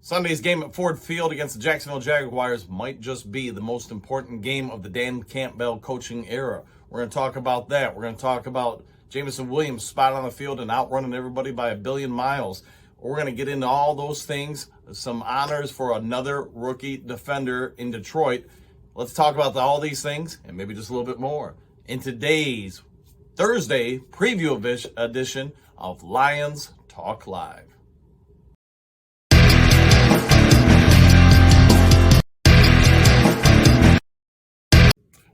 Sunday's game at Ford Field against the Jacksonville Jaguars might just be the most important game of the Dan Campbell coaching era. We're going to talk about that. We're going to talk about Jameson Williams' spot on the field and outrunning everybody by 1 billion miles. We're going to get into all those things, some honors for another rookie defender in Detroit. Let's talk about all these things and maybe just a little bit more in today's Thursday preview edition of Lions Talk Live.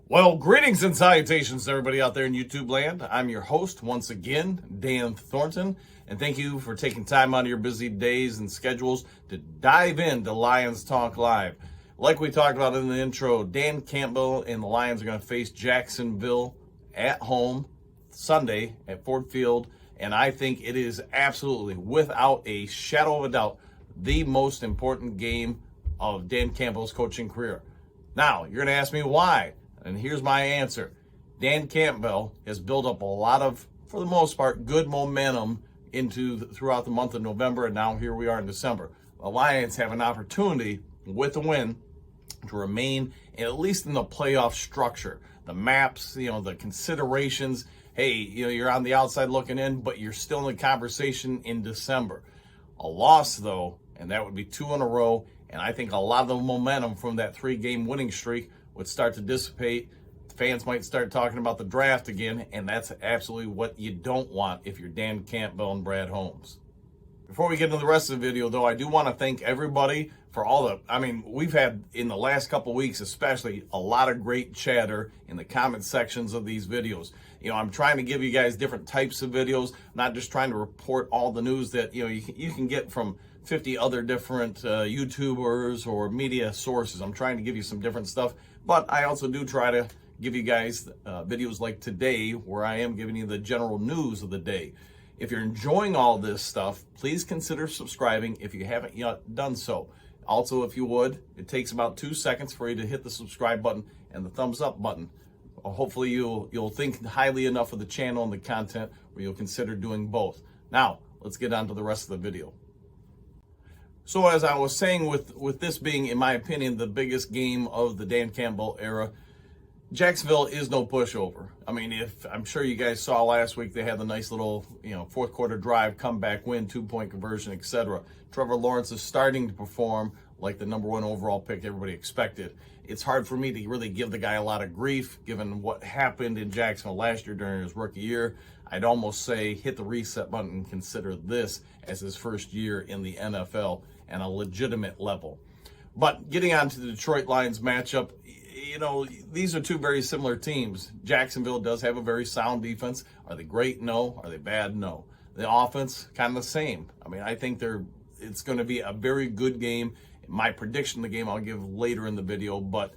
Well, greetings and salutations to everybody out there in YouTube land. I'm your host once again, Dan Thornton, and thank you for taking time out of your busy days and schedules to dive into Lions Talk Live. Like we talked about in the intro, Dan Campbell and the Lions are going to face Jacksonville at home Sunday at Ford Field, and I think it is absolutely, without a shadow of a doubt, the most important game of Dan Campbell's coaching career. Now, you're going to ask me why. And here's my answer. Dan Campbell has built up a lot of, for the most part, good momentum throughout the month of November, and now here we are in December. The Lions have an opportunity with the win to remain at least in the playoff structure. The maps, the considerations. Hey, you're on the outside looking in, but you're still in the conversation in December. A loss, though, and that would be 2 in a row, and I think a lot of the momentum from that 3-game winning streak would start to dissipate. Fans might start talking about the draft again, and that's absolutely what you don't want if you're Dan Campbell and Brad Holmes. Before we get into the rest of the video, though, I do want to thank everybody for we've had in the last couple of weeks, especially, a lot of great chatter in the comment sections of these videos. I'm trying to give you guys different types of videos, not just trying to report all the news that, you can get from 50 other different YouTubers or media sources. I'm trying to give you some different stuff, but I also do try to give you guys videos like today where I am giving you the general news of the day. If you're enjoying all this stuff, please consider subscribing if you haven't yet done so. Also, if you would, it takes about 2 seconds for you to hit the subscribe button and the thumbs up button. Hopefully you'll think highly enough of the channel and the content where you'll consider doing both. Now, let's get on to the rest of the video. So as I was saying, with this being, in my opinion, the biggest game of the Dan Campbell era, Jacksonville is no pushover. If I'm sure you guys saw last week, they had the nice little, fourth quarter drive, comeback win, 2-point conversion, etc. Trevor Lawrence is starting to perform like the number 1 overall pick everybody expected. It's hard for me to really give the guy a lot of grief given what happened in Jacksonville last year during his rookie year. I'd almost say hit the reset button and consider this as his first year in the NFL and a legitimate level. But getting on to the Detroit Lions matchup, these are two very similar teams. Jacksonville does have a very sound defense. Are they great? No. Are they bad? No. The offense, kind of the same. I think it's going to be a very good game. My prediction of the game I'll give later in the video, but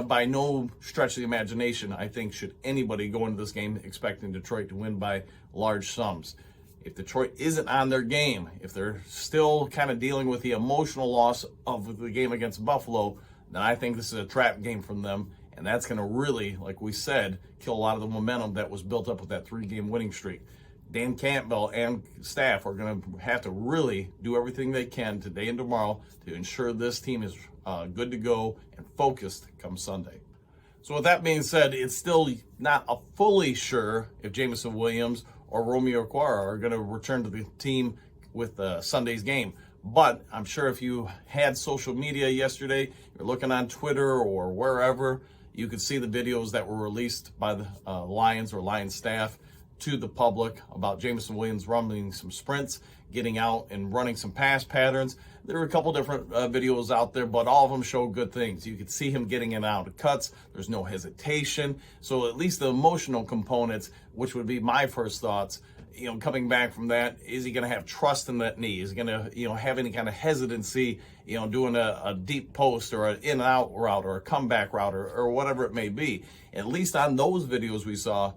by no stretch of the imagination, I think, should anybody go into this game expecting Detroit to win by large sums. If Detroit isn't on their game, if they're still kind of dealing with the emotional loss of the game against Buffalo, then I think this is a trap game from them, and that's going to really, like we said, kill a lot of the momentum that was built up with that 3-game winning streak. Dan Campbell and staff are going to have to really do everything they can today and tomorrow to ensure this team is good to go and focused come Sunday. So with that being said, it's still not fully sure if Jameson Williams or Romeo Okwara are going to return to the team with Sunday's game. But I'm sure if you had social media yesterday, you're looking on Twitter or wherever, you could see the videos that were released by the Lions or Lions staff to the public about Jameson Williams running some sprints, getting out and running some pass patterns. There were a couple different videos out there, but all of them show good things. You could see him getting in and out of cuts. There's no hesitation. So at least the emotional components, which would be my first thoughts, coming back from that, is he going to have trust in that knee? Is he going to, have any kind of hesitancy, doing a deep post or an in and out route or a comeback route or whatever it may be? At least on those videos we saw,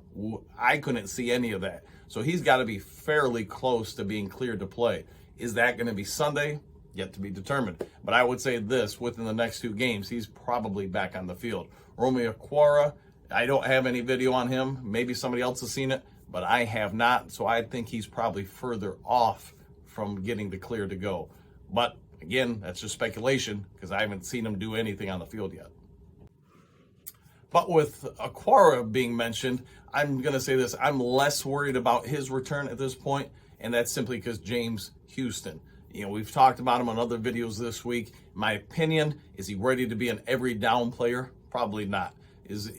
I couldn't see any of that. So he's got to be fairly close to being cleared to play. Is that going to be Sunday? Yet to be determined. But I would say this, within the next 2 games, he's probably back on the field. Romeo Okwara, I don't have any video on him. Maybe somebody else has seen it, but I have not. So I think he's probably further off from getting the clear to go. But Again, that's just speculation because I haven't seen him do anything on the field yet. But with Aquara being mentioned, I'm going to say this. I'm less worried about his return at this point, and that's simply because James Houston. We've talked about him on other videos this week. My opinion, is he ready to be an every down player? Probably not. His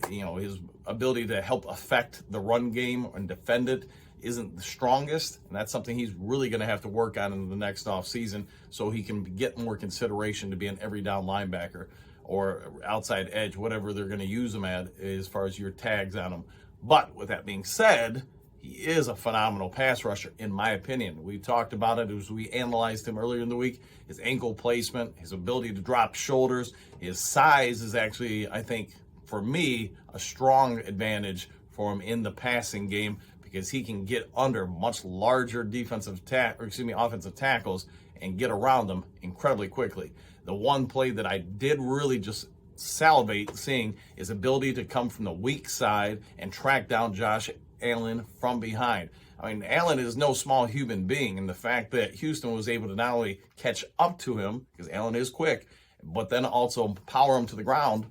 ability to help affect the run game and defend it isn't the strongest, and that's something he's really going to have to work on in the next offseason so he can get more consideration to be an every down linebacker or outside edge, whatever they're going to use him at as far as your tags on him. But with that being said, he is a phenomenal pass rusher, in my opinion. We talked about it as we analyzed him earlier in the week. His ankle placement, his ability to drop shoulders, his size is actually, I think, for me, a strong advantage for him in the passing game because he can get under much larger offensive tackles and get around them incredibly quickly. The one play that I did really just salivate seeing is ability to come from the weak side and track down Josh Allen from behind. I mean, Allen is no small human being, and the fact that Houston was able to not only catch up to him, because Allen is quick, but then also power him to the ground,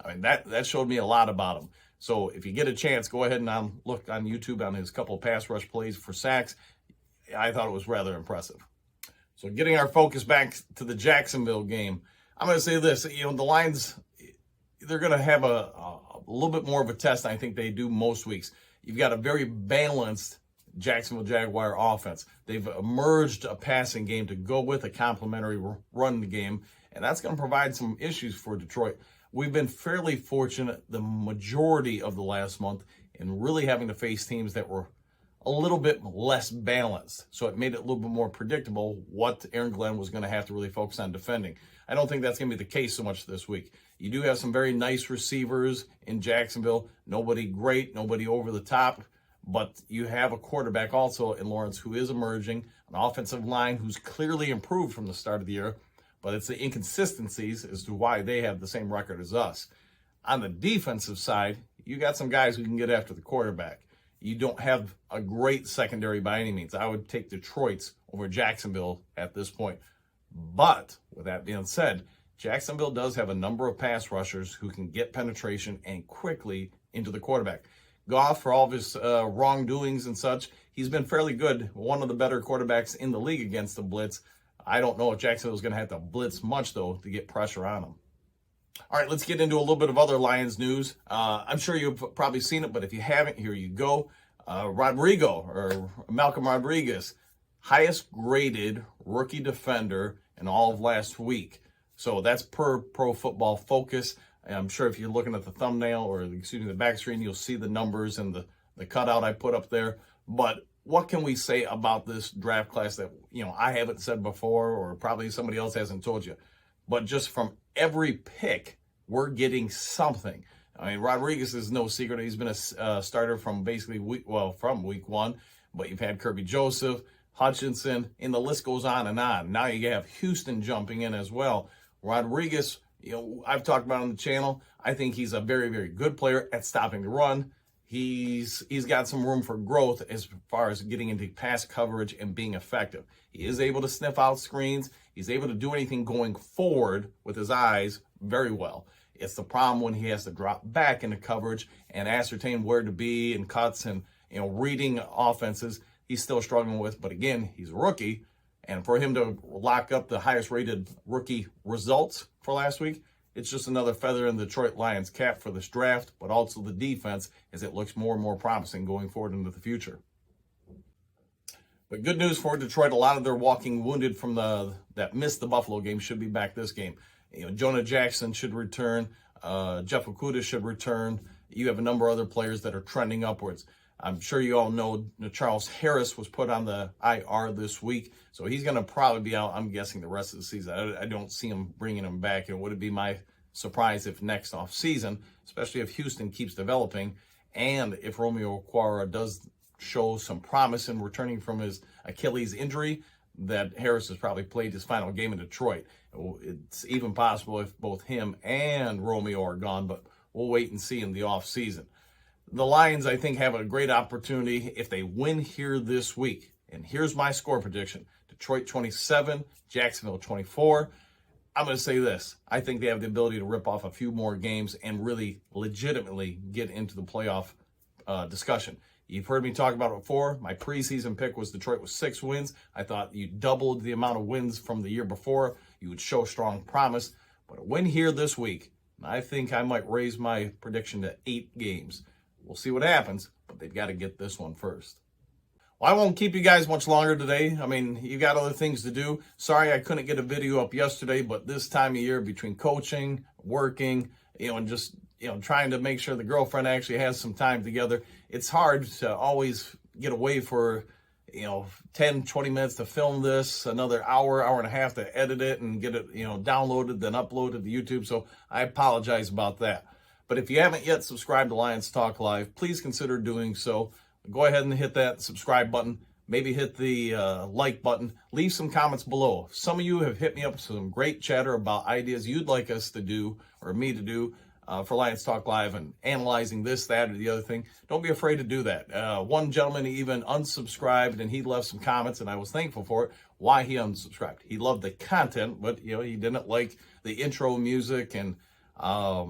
I mean, that showed me a lot about him. So if you get a chance, go ahead and look on YouTube on his couple of pass rush plays for sacks. I thought it was rather impressive. So getting our focus back to the Jacksonville game, I'm going to say this. The Lions, they're going to have a little bit more of a test than I think they do most weeks. You've got a very balanced Jacksonville Jaguar offense. They've emerged a passing game to go with a complementary run game, and that's going to provide some issues for Detroit. We've been fairly fortunate the majority of the last month in really having to face teams that were a little bit less balanced. So it made it a little bit more predictable what Aaron Glenn was going to have to really focus on defending. I don't think that's going to be the case so much this week. You do have some very nice receivers in Jacksonville. Nobody great, nobody over the top. But you have a quarterback also in Lawrence who is emerging, an offensive line who's clearly improved from the start of the year. But it's the inconsistencies as to why they have the same record as us. On the defensive side, you got some guys who can get after the quarterback. You don't have a great secondary by any means. I would take Detroit's over Jacksonville at this point. But with that being said, Jacksonville does have a number of pass rushers who can get penetration and quickly into the quarterback. Goff, for all of his wrongdoings and such, he's been fairly good. One of the better quarterbacks in the league against the blitz. I don't know if Jacksonville's going to have to blitz much, though, to get pressure on them. All right, let's get into a little bit of other Lions news. I'm sure you've probably seen it, but if you haven't, here you go. Malcolm Rodriguez, highest graded rookie defender in all of last week. So that's per Pro Football Focus. I'm sure if you're looking at the thumbnail or the back screen, you'll see the numbers and the cutout I put up there. But what can we say about this draft class that, I haven't said before or probably somebody else hasn't told you? But just from every pick, we're getting something. I mean, Rodriguez is no secret. He's been a starter from basically from week one. But you've had Kirby Joseph, Hutchinson, and the list goes on and on. Now you have Houston jumping in as well. Rodriguez, I've talked about on the channel. I think he's a very, very good player at stopping the run. He's got some room for growth as far as getting into pass coverage and being effective. He is able to sniff out screens. He's able to do anything going forward with his eyes very well. It's the problem when he has to drop back into coverage and ascertain where to be and cuts and reading offenses. He's still struggling with, but again, he's a rookie. And for him to lock up the highest rated rookie results for last week, it's just another feather in the Detroit Lions cap for this draft, but also the defense as it looks more and more promising going forward into the future. But good news for Detroit, a lot of their walking wounded from that missed the Buffalo game should be back this game. Jonah Jackson should return. Jeff Okudah should return. You have a number of other players that are trending upwards. I'm sure you all know Charles Harris was put on the IR this week, so he's going to probably be out, I'm guessing, the rest of the season. I don't see him bringing him back. It would be my surprise if next off season, especially if Houston keeps developing and if Romeo Okwara does show some promise in returning from his Achilles injury, that Harris has probably played his final game in Detroit. It's even possible if both him and Romeo are gone, but we'll wait and see in the off season. The Lions, I think, have a great opportunity if they win here this week. And here's my score prediction. Detroit 27, Jacksonville 24. I'm going to say this. I think they have the ability to rip off a few more games and really legitimately get into the playoff discussion. You've heard me talk about it before. My preseason pick was Detroit with 6 wins. I thought you doubled the amount of wins from the year before. You would show strong promise. But a win here this week, I think I might raise my prediction to 8 games. We'll see what happens, but they've got to get this one first. Well, I won't keep you guys much longer today. I mean, you got other things to do. Sorry I couldn't get a video up yesterday, but this time of year between coaching, working, and just, trying to make sure the girlfriend actually has some time together, it's hard to always get away for, 10, 20 minutes to film this, another hour, hour and a half to edit it and get it, downloaded, then uploaded to YouTube. So I apologize about that. But if you haven't yet subscribed to Lions Talk Live, please consider doing so. Go ahead and hit that subscribe button. Maybe hit the like button. Leave some comments below. Some of you have hit me up with some great chatter about ideas you'd like us to do or me to do for Lions Talk Live and analyzing this, that, or the other thing. Don't be afraid to do that. One gentleman even unsubscribed, and he left some comments, and I was thankful for it. Why he unsubscribed? He loved the content, but he didn't like the intro music, and I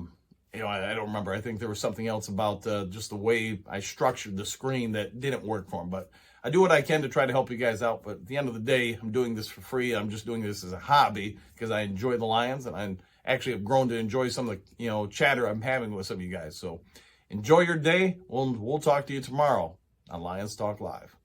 don't remember. I think there was something else about just the way I structured the screen that didn't work for him. But I do what I can to try to help you guys out. But at the end of the day, I'm doing this for free. I'm just doing this as a hobby because I enjoy the Lions, and I actually have grown to enjoy some of the chatter I'm having with some of you guys. So enjoy your day. We'll talk to you tomorrow on Lions Talk Live.